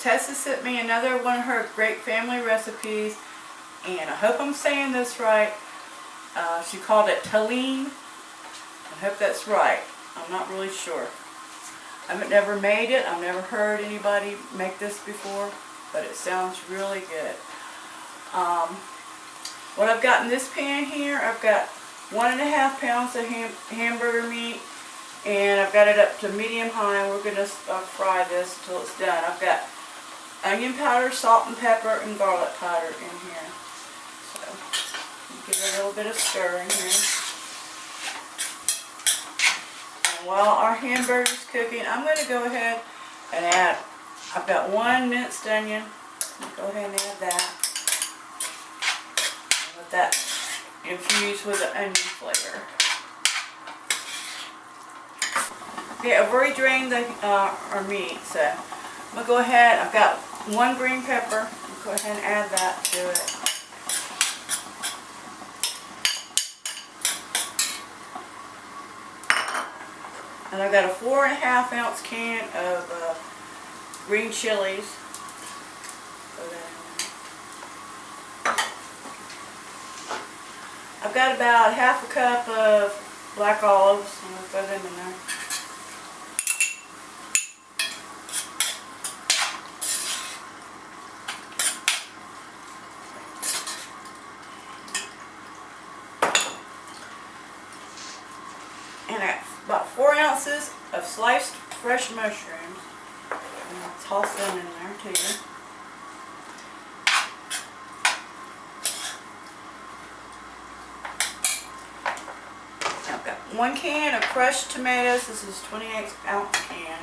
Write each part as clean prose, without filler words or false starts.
Tessa sent me another one of her great family recipes, and I hope I'm saying this right. She called it Talerine. I hope that's right. I'm not really sure. I've never made it. I've never heard anybody make this before, but it sounds really good. What I've got in this pan here, I've got 1.5 pounds of hamburger meat, and I've got it up to medium high. We're going to fry this until it's done. I've got onion powder, salt and pepper, and garlic powder in here. So, give it a little bit of stir in here. And while our hamburger's cooking, I'm going to go ahead and add, I've got 1 minced onion. Go ahead and add that. And let that infuse with the onion flavor. Okay, I've already drained our meat, so I'm going to go ahead. I've got 1 green pepper. I'll go ahead and add that to it. And I've got a 4.5 ounce can of green chilies. Put that in there. I've got about 1/2 cup of black olives. I'm going to throw them in there. And about 4 ounces of sliced fresh mushrooms. And I'll toss them in there too. I've got 1 can of crushed tomatoes. This is 28 ounce can.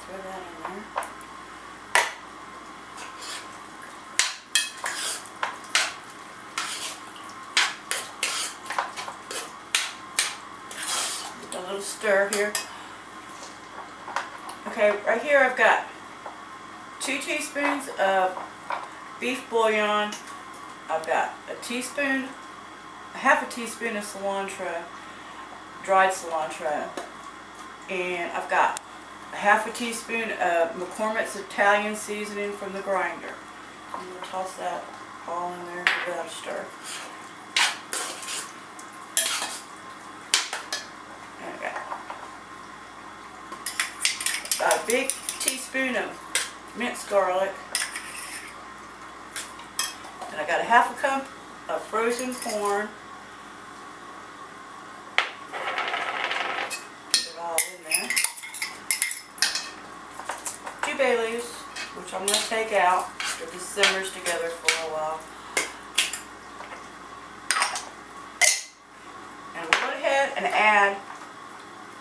Throw that in there. A little stir here. Okay, right here I've got 2 teaspoons of beef bouillon. I've got a teaspoon, 1/2 teaspoon of cilantro, dried cilantro, and I've got 1/2 teaspoon of McCormick's Italian seasoning from the grinder. I'm going to toss that all in there, give that a stir. About a big teaspoon of minced garlic, and I got 1/2 cup of frozen corn. Put it all in there. 2 bay leaves, which I'm going to take out. It just simmers together for a while. And we'll go ahead and add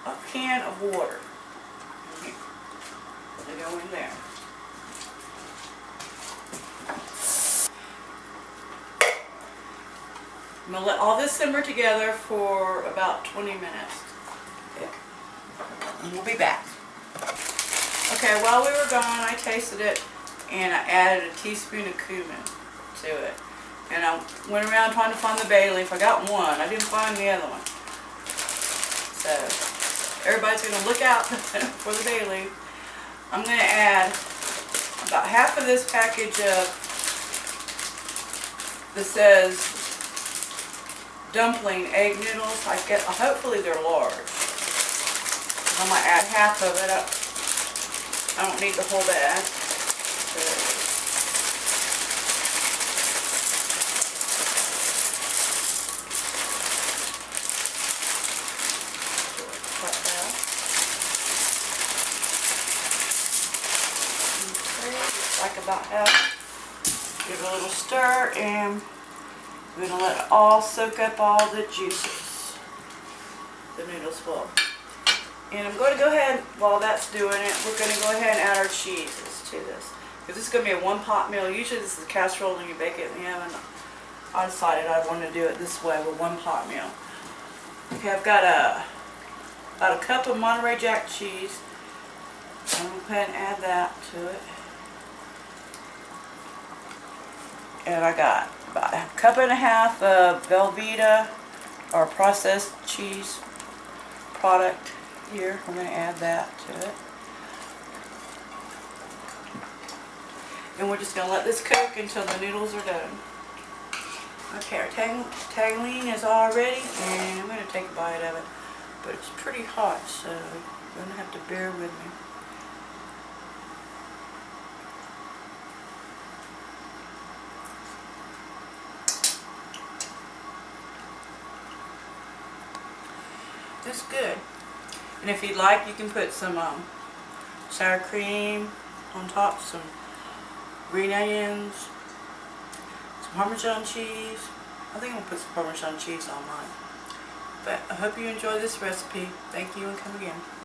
a can of water. They go in there. I'm going to let all this simmer together for about 20 minutes. Okay. And we'll be back. Okay, while we were gone, I tasted it and I added a teaspoon of cumin to it. And I went around trying to find the bay leaf. I got 1. I didn't find the other one. So, everybody's going to look out for the bay leaf. I'm going to add about 1/2 of this package of, that says dumpling egg noodles. Hopefully they're large. I might add 1/2 of it up. I don't need the whole bag. Like about half. Give it a little stir, and we're going to let it all soak up all the juices the noodles will. And I'm going to go ahead, while that's doing it, we're going to go ahead and add our cheeses to this. Because this is going to be a 1-pot meal. Usually this is a casserole and you bake it in the oven. I decided I wanted to do it this way with 1-pot meal. Okay, I've got about 1 cup of Monterey Jack cheese. I'm going to go ahead and add that to it. And I got about 1.5 cups of Velveeta, or processed cheese product here. I'm going to add that to it. And we're just going to let this cook until the noodles are done. Okay, our talerine is all ready, and I'm going to take a bite of it. But it's pretty hot, so you're going to have to bear with me. It's good. And if you'd like, you can put some sour cream on top, some green onions, some Parmesan cheese. I think I'm going to put some Parmesan cheese on mine. But I hope you enjoy this recipe. Thank you, and come again.